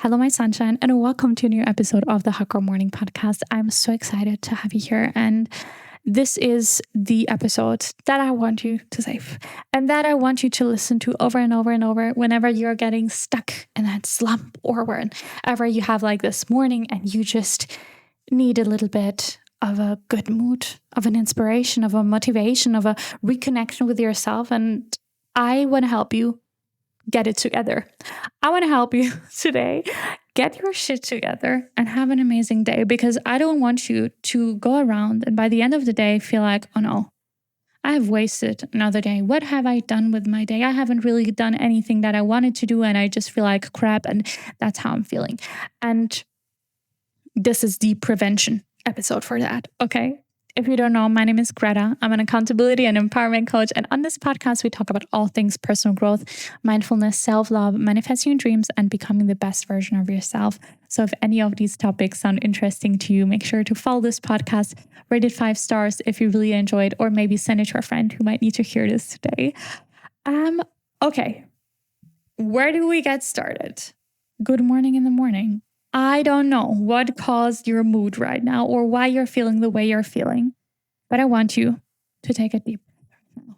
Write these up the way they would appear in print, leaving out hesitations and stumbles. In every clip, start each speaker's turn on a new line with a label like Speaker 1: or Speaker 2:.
Speaker 1: Hello, my sunshine, and welcome to a new episode of the Hot Girl Morning Podcast. I'm so excited to have you here. And this is the episode that I want you to save and that I want you to listen to over and over and over whenever you're getting stuck in that slump or whenever you have like this morning and you just need a little bit of a good mood, of an inspiration, of a motivation, of a reconnection with yourself. And I want to help you get it together. I want to help you today get your shit together and have an amazing day, because I don't want you to go around and by the end of the day feel like, oh no, I have wasted another day. What have I done with my day? I haven't really done anything that I wanted to do and I just feel like crap, and that's how I'm feeling. And this is the prevention episode for that, okay? If you don't know, my name is Greta. I'm an accountability and empowerment coach. And on this podcast, we talk about all things personal growth, mindfulness, self-love, manifesting your dreams, and becoming the best version of yourself. So if any of these topics sound interesting to you, make sure to follow this podcast, rate it 5 stars if you really enjoyed, or maybe send it to a friend who might need to hear this today. Okay. Where do we get started? Good morning in the morning. I don't know what caused your mood right now or why you're feeling the way you're feeling, but I want you to take a deep breath right now.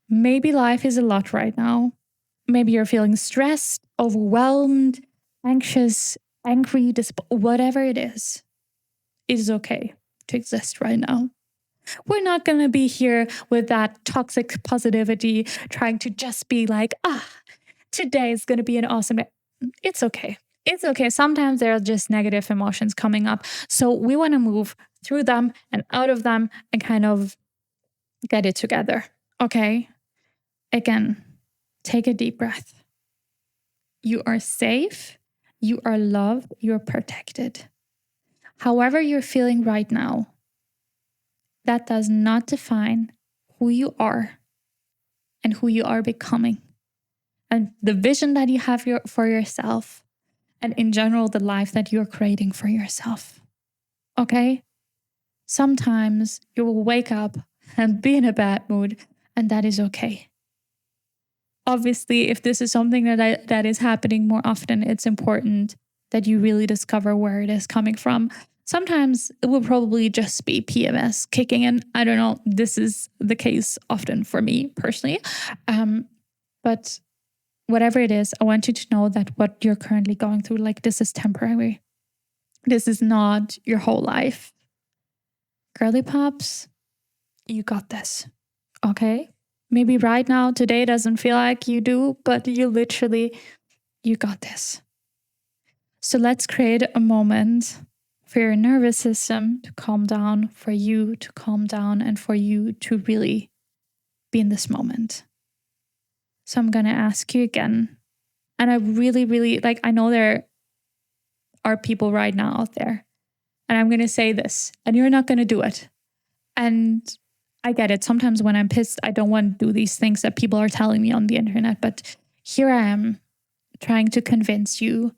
Speaker 1: Maybe life is a lot right now. Maybe you're feeling stressed, overwhelmed, anxious, angry, whatever it is okay to exist right now. We're not going to be here with that toxic positivity, trying to just be like, today is going to be an awesome day. It's okay. It's okay. Sometimes there are just negative emotions coming up. So we want to move through them and out of them and kind of get it together. Okay? Again, take a deep breath. You are safe. You are loved. You're protected. However you're feeling right now, that does not define who you are and who you are becoming. And the vision that you have for yourself, and in general, the life that you're creating for yourself. Okay? Sometimes you will wake up and be in a bad mood, and that is okay. Obviously, if this is something that is happening more often, it's important that you really discover where it is coming from. Sometimes it will probably just be PMS kicking in. I don't know. This is the case often for me personally. But whatever it is, I want you to know that what you're currently going through, like, this is temporary. This is not your whole life. Girly pops, you got this, okay? Maybe right now, today doesn't feel like you do, but you got this. So let's create a moment for your nervous system to calm down, for you to calm down, and for you to really be in this moment. So I'm going to ask you again. And I really, I know there are people right now out there, and I'm going to say this, and you're not going to do it. And I get it. Sometimes when I'm pissed, I don't want to do these things that people are telling me on the internet. But here I am trying to convince you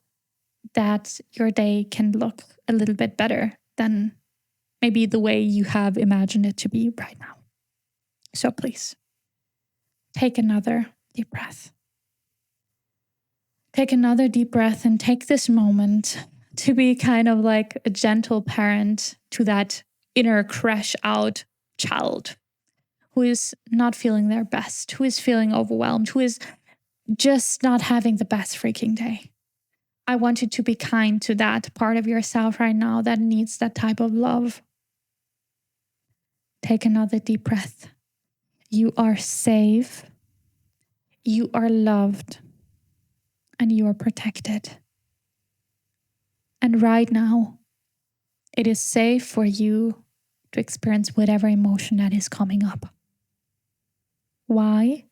Speaker 1: that your day can look a little bit better than maybe the way you have imagined it to be right now. So please, take another deep breath. Take another deep breath and take this moment to be kind of like a gentle parent to that inner crash out child who is not feeling their best, who is feeling overwhelmed, who is just not having the best freaking day. I want you to be kind to that part of yourself right now that needs that type of love. Take another deep breath. You are safe. You are loved. And you are protected. And right now, it is safe for you to experience whatever emotion that is coming up. Why?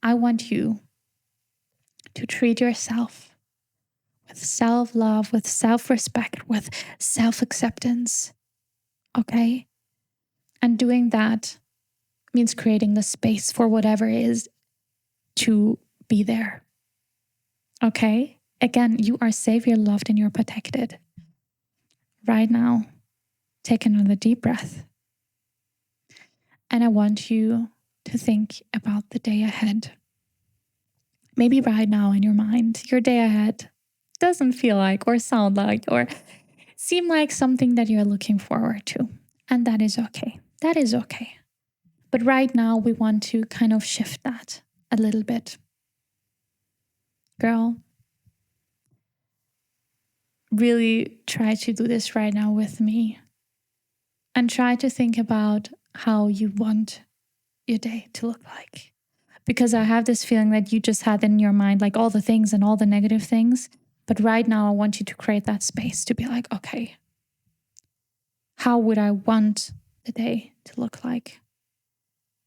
Speaker 1: I want you to treat yourself with self-love, with self-respect, with self-acceptance. Okay? And doing that means creating the space for whatever is to be there. Okay? Again, you are safe, you're loved, and you're protected. Right now, take another deep breath. And I want you to think about the day ahead. maybe right now in your mind, your day ahead doesn't feel like or sound like or seem like something that you're looking forward to. And that is okay. That is okay. But right now, we want to kind of shift that a little bit. Girl, really try to do this right now with me and try to think about how you want your day to look like. Because I have this feeling that you just had in your mind like all the things and all the negative things. But right now, I want you to create that space to be like, okay, how would I want the day to look like?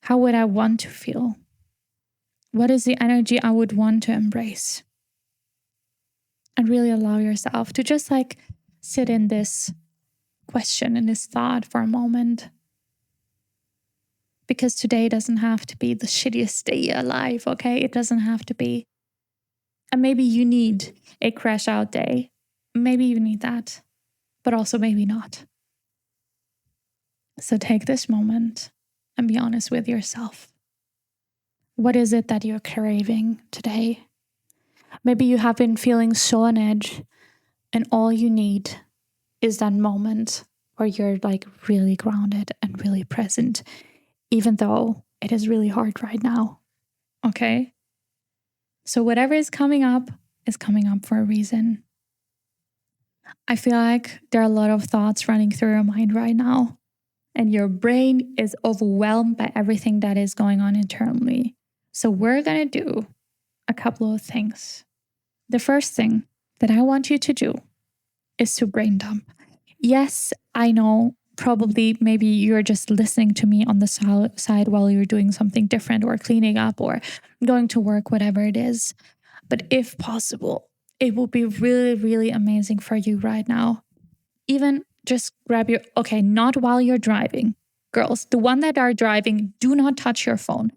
Speaker 1: How would I want to feel? What is the energy I would want to embrace? And really allow yourself to just like sit in this question, in this thought for a moment. Because today doesn't have to be the shittiest day alive, okay? It doesn't have to be. And maybe you need a crash out day. Maybe you need that, but also maybe not. So take this moment and be honest with yourself. What is it that you're craving today? Maybe you have been feeling so on edge, and all you need is that moment where you're like really grounded and really present, even though it is really hard right now. Okay? So whatever is coming up for a reason. I feel like there are a lot of thoughts running through your mind right now, and your brain is overwhelmed by everything that is going on internally. So we're going to do a couple of things. The first thing that I want you to do is to brain dump. Yes, I know probably maybe you're just listening to me on the side while you're doing something different or cleaning up or going to work, whatever it is. But if possible, it will be really, really amazing for you right now. Even just grab your, okay, not while you're driving. Girls, the one that are driving, do not touch your phone.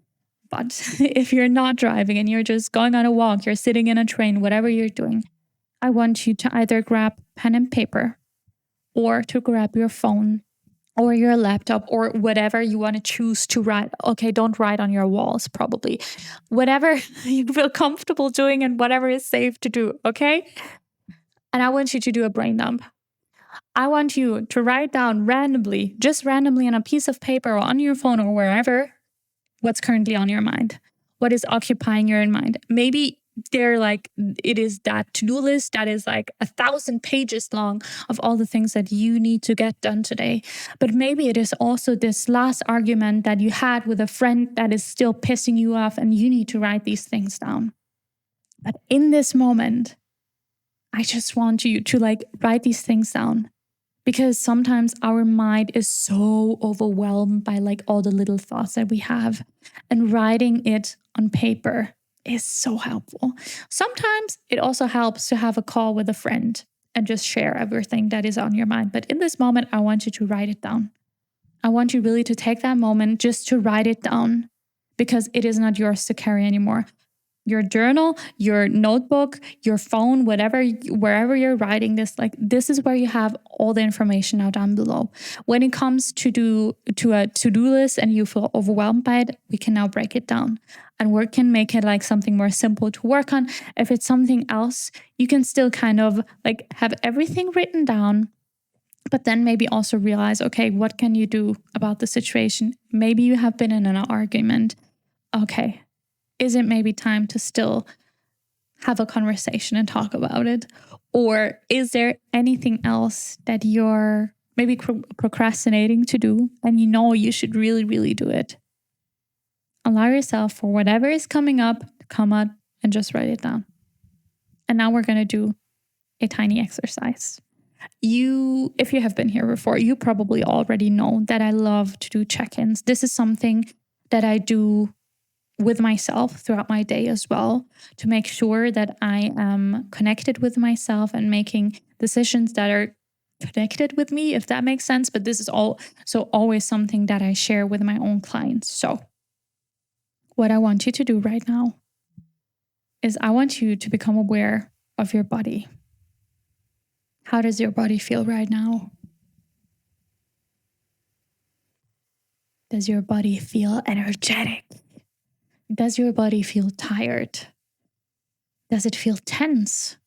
Speaker 1: But if you're not driving and you're just going on a walk, you're sitting in a train, whatever you're doing, I want you to either grab pen and paper or to grab your phone or your laptop or whatever you want to choose to write. Okay, don't write on your walls, probably. Whatever you feel comfortable doing and whatever is safe to do, okay? And I want you to do a brain dump. I want you to write down randomly, just randomly on a piece of paper or on your phone or wherever, what's currently on your mind. What is occupying your mind? Maybe it is that to-do list that is like 1,000 pages long of all the things that you need to get done today. But maybe it is also this last argument that you had with a friend that is still pissing you off and you need to write these things down. But in this moment, I just want you to like write these things down. Because sometimes our mind is so overwhelmed by like all the little thoughts that we have, and writing it on paper is so helpful. Sometimes it also helps to have a call with a friend and just share everything that is on your mind. But in this moment, I want you to write it down. I want you really to take that moment just to write it down, because it is not yours to carry anymore. Your journal, your notebook, your phone, whatever, wherever you're writing this, like this is where you have all the information now down below. When it comes to a to-do list and you feel overwhelmed by it, we can now break it down and we can make it like something more simple to work on. If it's something else, you can still kind of like have everything written down, but then maybe also realize, okay, what can you do about the situation? Maybe you have been in an argument. Okay. Is it maybe time to still have a conversation and talk about it? Or is there anything else that you're maybe procrastinating to do and you know you should really, really do it? Allow yourself for whatever is coming up to come out and just write it down. And now we're going to do a tiny exercise. If you have been here before, you probably already know that I love to do check-ins. This is something that I do with myself throughout my day as well, to make sure that I am connected with myself and making decisions that are connected with me, if that makes sense. But this is always something that I share with my own clients. So what I want you to do right now is I want you to become aware of your body. How does your body feel right now? Does your body feel energetic? Does your body feel tired? Does it feel tense,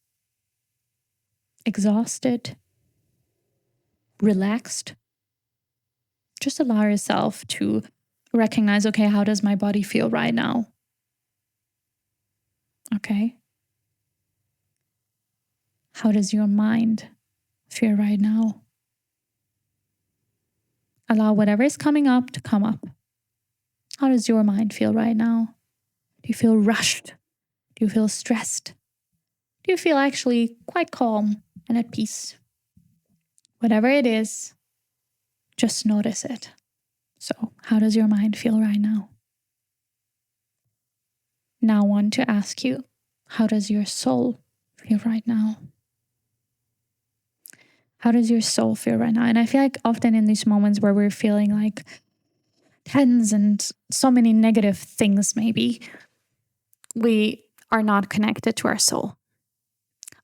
Speaker 1: exhausted, relaxed? Just allow yourself to recognize, okay, how does my body feel right now? Okay. How does your mind feel right now? Allow whatever is coming up to come up. How does your mind feel right now? Do you feel rushed? Do you feel stressed? Do you feel actually quite calm and at peace? Whatever it is, just notice it. So, how does your mind feel right now? Now, I want to ask you, how does your soul feel right now? How does your soul feel right now? And I feel like often in these moments where we're feeling like tense and so many negative things, maybe, we are not connected to our soul.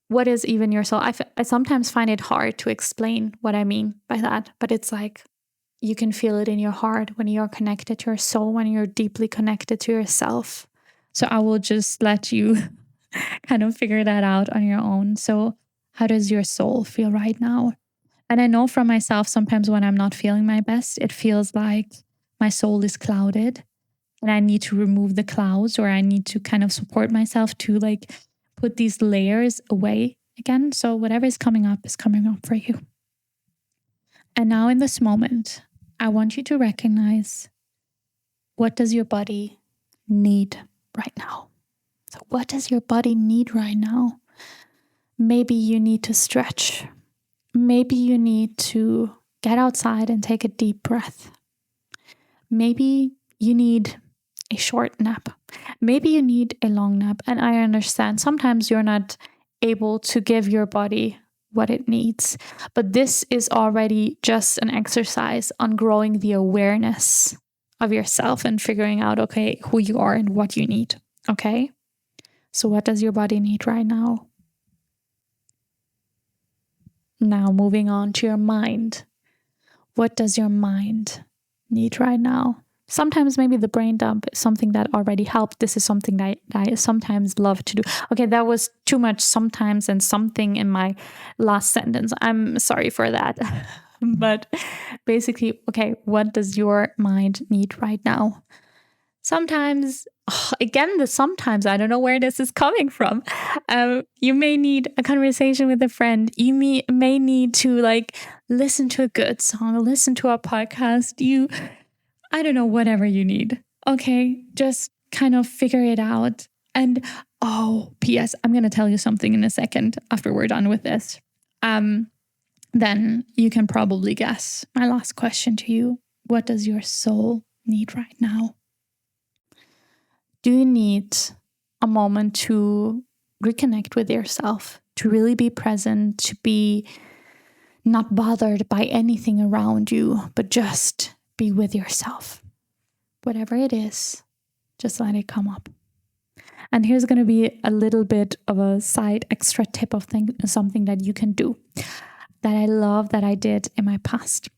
Speaker 1: What is even your soul? I sometimes find it hard to explain what I mean by that, but it's like you can feel it in your heart when you're connected to your soul, when you're deeply connected to yourself. So I will just let you kind of figure that out on your own. So how does your soul feel right now? And I know from myself, sometimes when I'm not feeling my best, it feels like my soul is clouded and I need to remove the clouds, or I need to kind of support myself to like put these layers away again. So whatever is coming up for you. And now in this moment, I want you to recognize, what does your body need right now? So what does your body need right now? Maybe you need to stretch. Maybe you need to get outside and take a deep breath. Maybe you need a short nap. Maybe you need a long nap. And I understand sometimes you're not able to give your body what it needs. But this is already just an exercise on growing the awareness of yourself and figuring out, okay, who you are and what you need. Okay? So what does your body need right now? Now moving on to your mind. What does your mind need right now? Sometimes maybe the brain dump is something that already helped. This is something that I sometimes love to do. Okay, that was too much sometimes and something in my last sentence. I'm sorry for that. But basically, okay, what does your mind need right now? Sometimes, again, sometimes, I don't know where this is coming from. You may need a conversation with a friend. You may need to like listen to a good song, listen to a podcast. I don't know, whatever you need. Okay, just kind of figure it out. And P.S., I'm going to tell you something in a second after we're done with this. Then you can probably guess my last question to you. What does your soul need right now? Do you need a moment to reconnect with yourself, to really be present, to be not bothered by anything around you, but just be with yourself? Whatever it is, just let it come up. And here's going to be a little bit of a side extra tip of something that you can do that I love that I did in my past.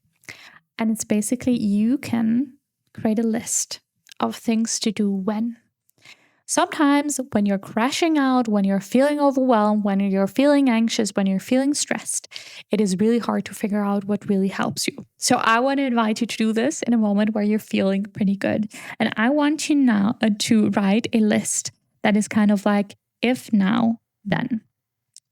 Speaker 1: And it's basically you can create a list of things to do when. Sometimes when you're crashing out, when you're feeling overwhelmed, when you're feeling anxious, when you're feeling stressed, it is really hard to figure out what really helps you. So I want to invite you to do this in a moment where you're feeling pretty good. And I want you now to write a list that is kind of like, if now, then.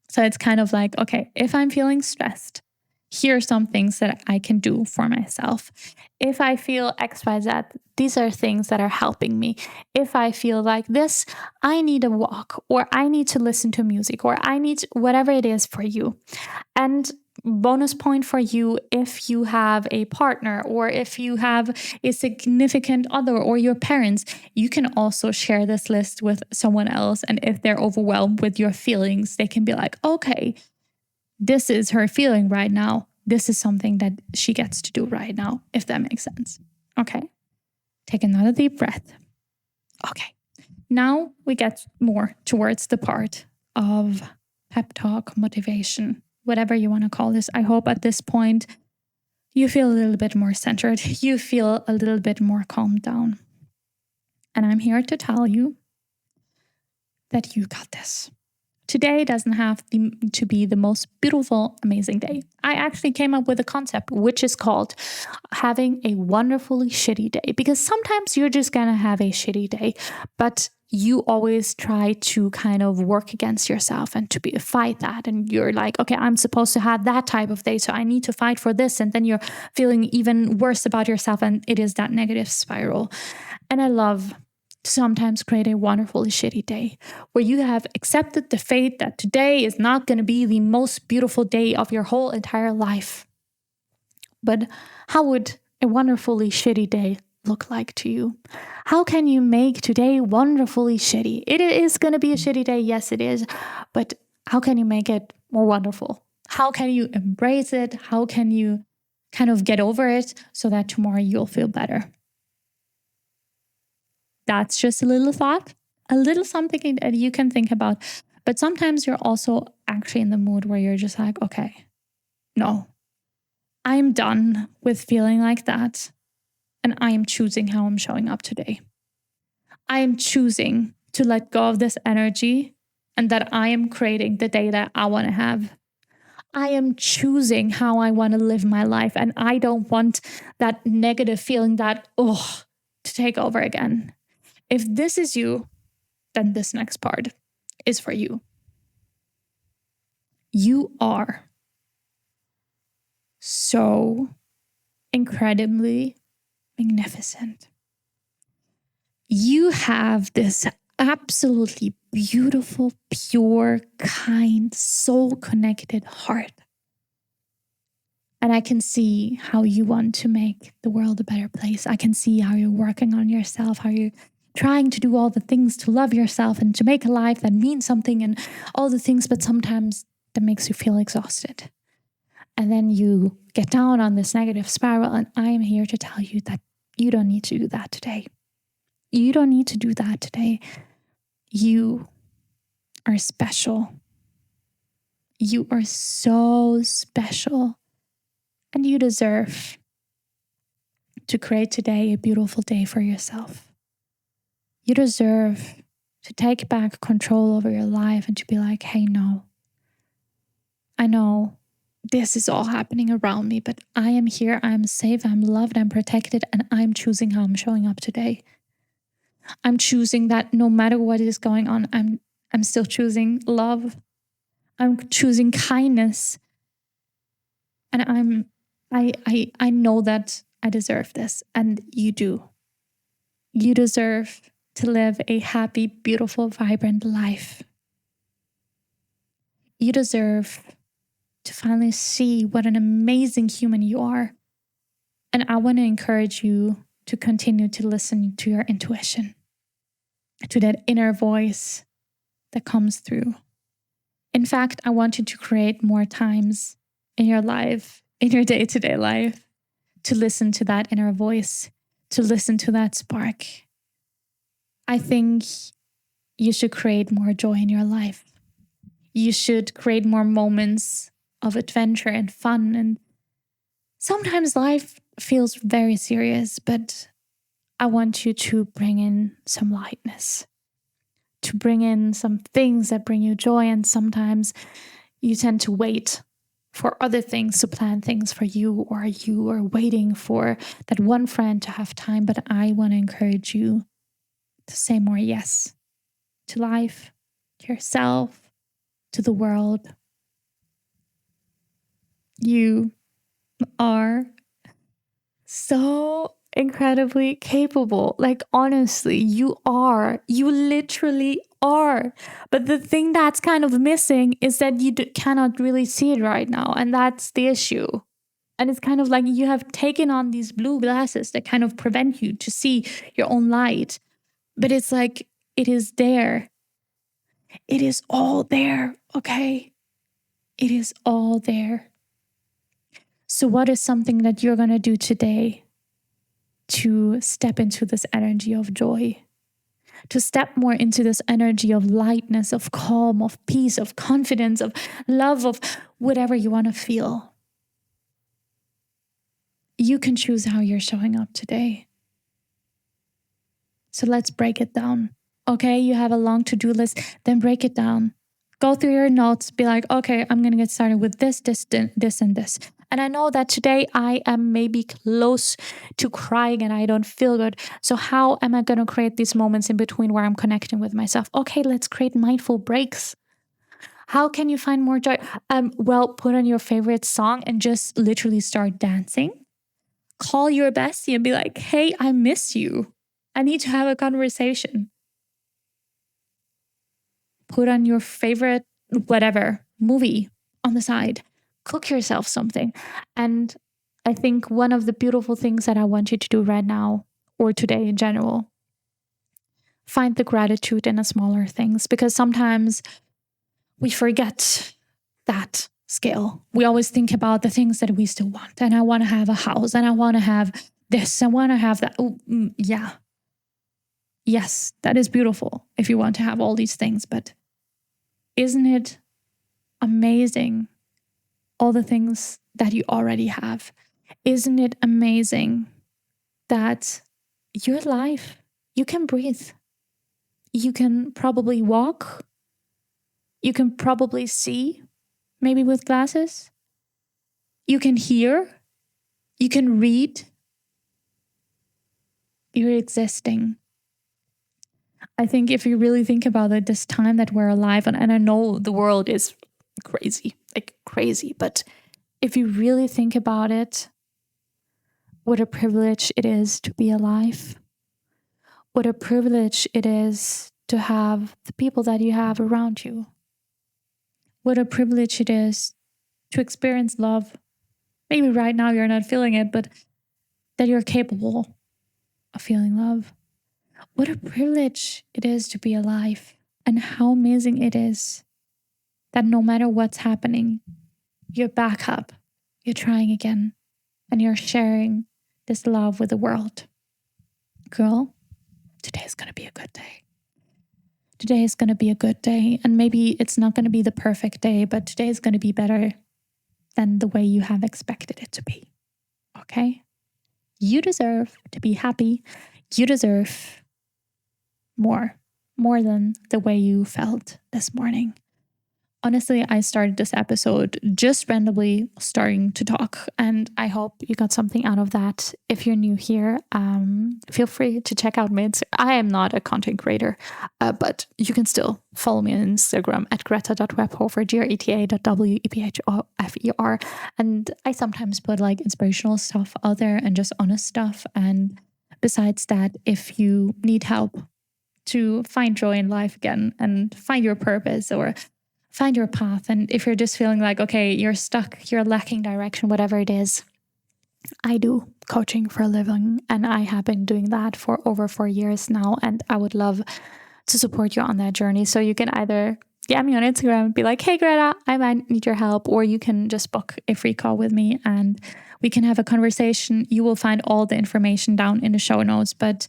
Speaker 1: So it's kind of like, okay, if I'm feeling stressed, here are some things that I can do for myself. If I feel XYZ, these are things that are helping me. If I feel like this, I need a walk, or I need to listen to music, or I need whatever it is for you. And bonus point for you, if you have a partner, or if you have a significant other, or your parents, you can also share this list with someone else. And if they're overwhelmed with your feelings, they can be like, okay, this is her feeling right now. This is something that she gets to do right now, if that makes sense. Okay. Take another deep breath. Okay. Now we get more towards the part of pep talk, motivation, whatever you want to call this. I hope at this point you feel a little bit more centered. You feel a little bit more calmed down. And I'm here to tell you that you got this. Today doesn't have to be the most beautiful, amazing day. I actually came up with a concept which is called having a wonderfully shitty day, because sometimes you're just gonna have a shitty day, but you always try to kind of work against yourself and to fight that. And you're like, okay, I'm supposed to have that type of day, so I need to fight for this. And then you're feeling even worse about yourself, and it is that negative spiral. And I love to sometimes create a wonderfully shitty day where you have accepted the fate that today is not going to be the most beautiful day of your whole entire life. But how would a wonderfully shitty day look like to you? How can you make today wonderfully shitty? It is going to be a shitty day. Yes, it is. But how can you make it more wonderful? How can you embrace it? How can you kind of get over it so that tomorrow you'll feel better? That's just a little thought, a little something that you can think about. But sometimes you're also actually in the mood where you're just like, okay, no, I'm done with feeling like that. And I am choosing how I'm showing up today. I am choosing to let go of this energy and that I am creating the day that I want to have. I am choosing how I want to live my life. And I don't want that negative feeling that, to take over again. If this is you, then this next part is for you. You are so incredibly magnificent. You have this absolutely beautiful, pure, kind, soul-connected heart. And I can see how you want to make the world a better place. I can see how you're working on yourself, how you're trying to do all the things to love yourself and to make a life that means something and all the things, but sometimes that makes you feel exhausted. And then you get down on this negative spiral, and I am here to tell you that you don't need to do that today. You don't need to do that today. You are special. You are so special. And you deserve to create today a beautiful day for yourself. You deserve to take back control over your life and to be like, hey, no, I know this is all happening around me, but I am here, I'm safe, I'm loved, I'm protected, and I'm choosing how I'm showing up today. I'm choosing that no matter what is going on, I'm still choosing love. I'm choosing kindness. And I know that I deserve this, and you do. You deserve to live a happy, beautiful, vibrant life. You deserve to finally see what an amazing human you are. And I want to encourage you to continue to listen to your intuition, to that inner voice that comes through. In fact, I want you to create more times in your life, in your day-to-day life, to listen to that inner voice, to listen to that spark. I think you should create more joy in your life. You should create more moments of adventure and fun. And sometimes life feels very serious, but I want you to bring in some lightness, to bring in some things that bring you joy. And sometimes you tend to wait for other things to plan things for you, or you are waiting for that one friend to have time. But I want to encourage you to say more yes to life, to yourself, to the world. You are so incredibly capable. Like, honestly, you are. You literally are. But the thing that's kind of missing is that you cannot really see it right now. And that's the issue. And it's kind of like you have taken on these blue glasses that kind of prevent you to see your own light. But it's like, it is there. It is all there, okay? It is all there. So what is something that you're going to do today to step into this energy of joy? To step more into this energy of lightness, of calm, of peace, of confidence, of love, of whatever you want to feel. You can choose how you're showing up today. So let's break it down. Okay, you have a long to-do list, then break it down. Go through your notes, be like, okay, I'm going to get started with this, and this. And I know that today I am maybe close to crying and I don't feel good. So how am I going to create these moments in between where I'm connecting with myself? Okay, let's create mindful breaks. How can you find more joy? Well, put on your favorite song and just literally start dancing. Call your bestie and be like, hey, I miss you. I need to have a conversation. Put on your favorite, whatever, movie on the side. Cook yourself something. And I think one of the beautiful things that I want you to do right now, or today in general, find the gratitude in the smaller things, because sometimes we forget that skill. We always think about the things that we still want. And I want to have a house, and I want to have this, I want to have that. Oh, yeah. Yes, that is beautiful if you want to have all these things, but isn't it amazing all the things that you already have? Isn't it amazing that you're alive? You can breathe. You can probably walk. You can probably see, maybe with glasses. You can hear. You can read. You're existing. I think if you really think about it, this time that we're alive, and I know the world is crazy, like crazy, but if you really think about it, what a privilege it is to be alive. What a privilege it is to have the people that you have around you. What a privilege it is to experience love. Maybe right now you're not feeling it, but that you're capable of feeling love. What a privilege it is to be alive, and how amazing it is that no matter what's happening, you're back up, you're trying again, and you're sharing this love with the world. Girl, today is going to be a good day. Today is going to be a good day. And maybe it's not going to be the perfect day, but today is going to be better than the way you have expected it to be. Okay? You deserve to be happy. You deserve more than the way you felt this morning. Honestly, I started this episode just randomly starting to talk, and I hope you got something out of that. If you're new here, feel free to check out my Instagram. I am not a content creator, but you can still follow me on Instagram at greta.webhofer, greta.webhofer. And I sometimes put like inspirational stuff out there and just honest stuff. And besides that, if you need help to find joy in life again and find your purpose or find your path, and if you're just feeling like, okay, you're stuck, you're lacking direction, whatever it is, I do coaching for a living, and I have been doing that for over 4 years now, and I would love to support you on that journey. So you can either get me on Instagram and be like, hey Greta, I might need your help, or you can just book a free call with me and we can have a conversation. You will find all the information down in the show notes, but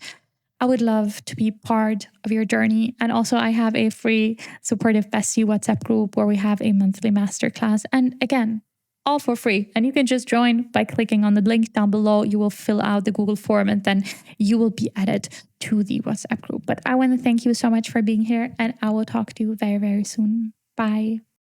Speaker 1: I would love to be part of your journey. And also I have a free supportive bestie WhatsApp group where we have a monthly masterclass. And again, all for free. And you can just join by clicking on the link down below. You will fill out the Google form and then you will be added to the WhatsApp group. But I want to thank you so much for being here, and I will talk to you very, very soon. Bye.